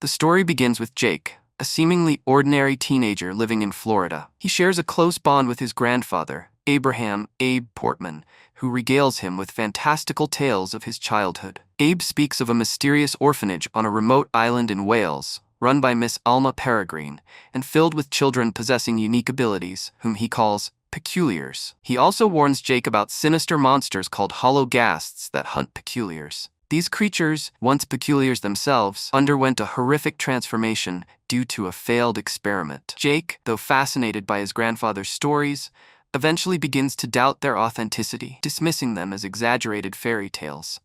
The story begins with Jake, a seemingly ordinary teenager living in Florida. He shares a close bond with his grandfather, Abraham "Abe" Portman, who regales him with fantastical tales of his childhood. Abe speaks of a mysterious orphanage on a remote island in Wales, run by Miss Alma Peregrine, and filled with children possessing unique abilities, whom he calls peculiars. He also warns Jake about sinister monsters called hollow ghasts that hunt peculiars. These creatures, once peculiars themselves, underwent a horrific transformation due to a failed experiment. Jake, though fascinated by his grandfather's stories, eventually begins to doubt their authenticity, dismissing them as exaggerated fairy tales.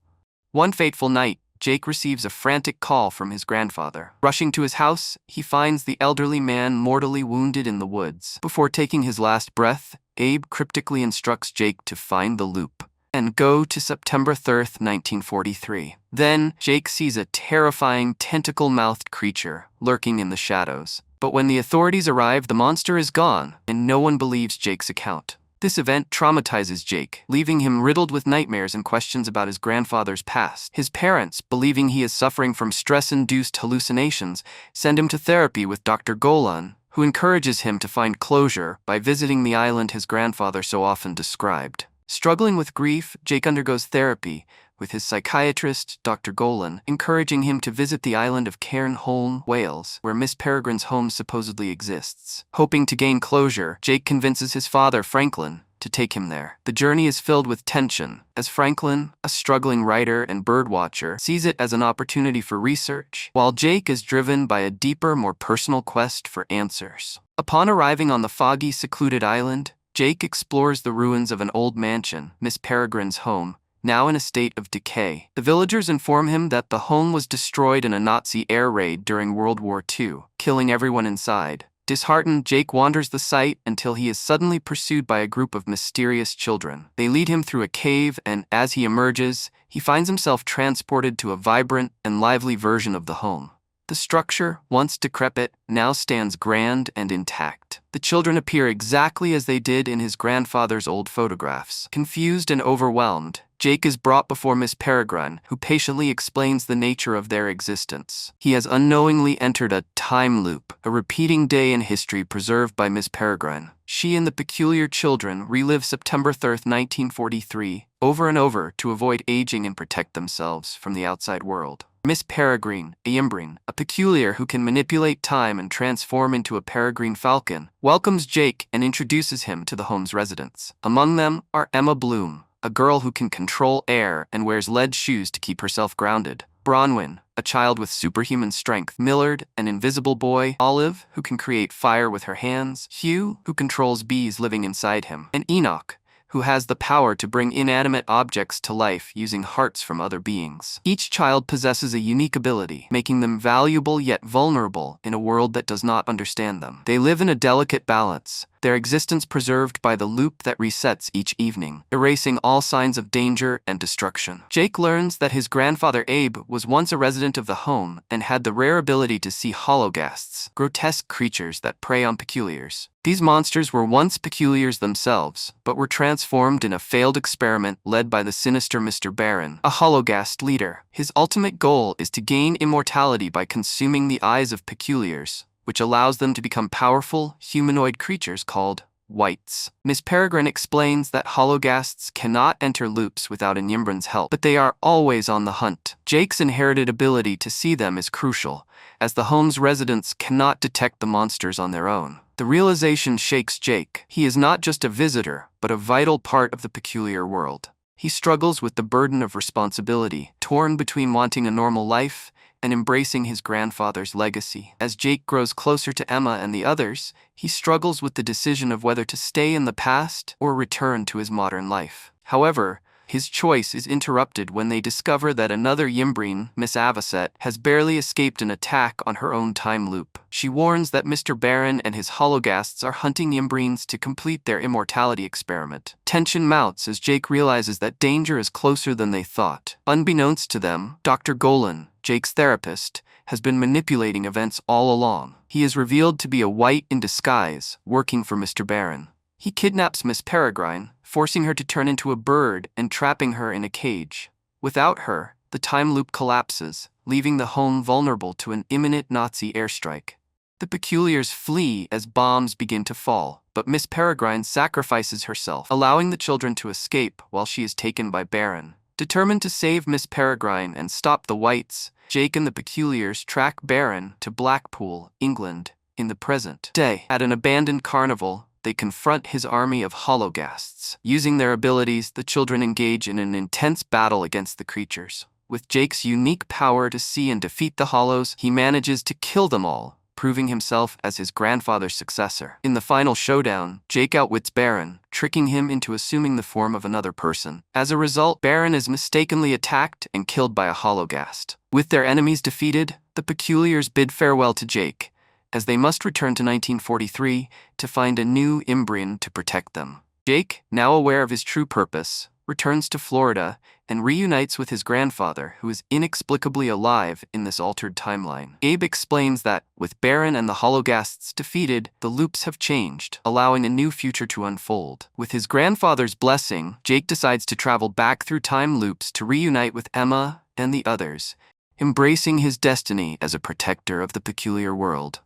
One fateful night, Jake receives a frantic call from his grandfather. Rushing to his house, he finds the elderly man mortally wounded in the woods. Before taking his last breath, Abe cryptically instructs Jake to find the loop and go to September 3rd, 1943. Then, Jake sees a terrifying tentacle-mouthed creature lurking in the shadows. But when the authorities arrive, the monster is gone, and no one believes Jake's account. This event traumatizes Jake, leaving him riddled with nightmares and questions about his grandfather's past. His parents, believing he is suffering from stress-induced hallucinations, send him to therapy with Dr. Golan, who encourages him to find closure by visiting the island his grandfather so often described. Struggling with grief, Jake undergoes therapy, with his psychiatrist, Dr. Golan, encouraging him to visit the island of Cairnholm, Wales, where Miss Peregrine's home supposedly exists. Hoping to gain closure, Jake convinces his father, Franklin, to take him there. The journey is filled with tension, as Franklin, a struggling writer and birdwatcher, sees it as an opportunity for research, while Jake is driven by a deeper, more personal quest for answers. Upon arriving on the foggy, secluded island, Jake explores the ruins of an old mansion, Miss Peregrine's home, now in a state of decay. The villagers inform him that the home was destroyed in a Nazi air raid during World War II, killing everyone inside. Disheartened, Jake wanders the site until he is suddenly pursued by a group of mysterious children. They lead him through a cave, and as he emerges, he finds himself transported to a vibrant and lively version of the home. The structure, once decrepit, now stands grand and intact. The children appear exactly as they did in his grandfather's old photographs. Confused and overwhelmed, Jake is brought before Miss Peregrine, who patiently explains the nature of their existence. He has unknowingly entered a time loop, a repeating day in history preserved by Miss Peregrine. She and the peculiar children relive September 3rd, 1943, over and over to avoid aging and protect themselves from the outside world. Miss Peregrine, a peculiar who can manipulate time and transform into a peregrine falcon, welcomes Jake and introduces him to the home's residents. Among them are Emma Bloom, a girl who can control air and wears lead shoes to keep herself grounded; Bronwyn, a child with superhuman strength; Millard, an invisible boy; Olive, who can create fire with her hands; Hugh, who controls bees living inside him; and Enoch, who has the power to bring inanimate objects to life using hearts from other beings. Each child possesses a unique ability, making them valuable yet vulnerable in a world that does not understand them. They live in a delicate balance, their existence preserved by the loop that resets each evening, erasing all signs of danger and destruction. Jake learns that his grandfather Abe was once a resident of the home and had the rare ability to see hologhasts, grotesque creatures that prey on peculiars. These monsters were once peculiars themselves, but were transformed in a failed experiment led by the sinister Mr. Barron, a hologhast leader. His ultimate goal is to gain immortality by consuming the eyes of peculiars, which allows them to become powerful, humanoid creatures called wights. Miss Peregrine explains that hologhasts cannot enter loops without Inymbran's help, but they are always on the hunt. Jake's inherited ability to see them is crucial, as the home's residents cannot detect the monsters on their own. The realization shakes Jake. He is not just a visitor, but a vital part of the peculiar world. He struggles with the burden of responsibility, torn between wanting a normal life and embracing his grandfather's legacy. As Jake grows closer to Emma and the others, he struggles with the decision of whether to stay in the past or return to his modern life. However, his choice is interrupted when they discover that another Yimbrine, Miss Avocet, has barely escaped an attack on her own time loop. She warns that Mr. Barron and his hologhasts are hunting Yimbrines to complete their immortality experiment. Tension mounts as Jake realizes that danger is closer than they thought. Unbeknownst to them, Dr. Golan, Jake's therapist, has been manipulating events all along. He is revealed to be a wight in disguise, working for Mr. Barron. He kidnaps Miss Peregrine, forcing her to turn into a bird and trapping her in a cage. Without her, the time loop collapses, leaving the home vulnerable to an imminent Nazi airstrike. The Peculiars flee as bombs begin to fall, but Miss Peregrine sacrifices herself, allowing the children to escape while she is taken by Baron. Determined to save Miss Peregrine and stop the Whites, Jake and the Peculiars track Baron to Blackpool, England, in the present day. At an abandoned carnival, they confront his army of hologhasts. Using their abilities, the children engage in an intense battle against the creatures. With Jake's unique power to see and defeat the hollows, he manages to kill them all, proving himself as his grandfather's successor. In the final showdown, Jake outwits Baron, tricking him into assuming the form of another person. As a result, Baron is mistakenly attacked and killed by a hologhast. With their enemies defeated, the Peculiars bid farewell to Jake, as they must return to 1943 to find a new Imbrian to protect them. Jake, now aware of his true purpose, returns to Florida and reunites with his grandfather, who is inexplicably alive in this altered timeline. Abe explains that, with Baron and the hologhasts defeated, the loops have changed, allowing a new future to unfold. With his grandfather's blessing, Jake decides to travel back through time loops to reunite with Emma and the others, embracing his destiny as a protector of the peculiar world.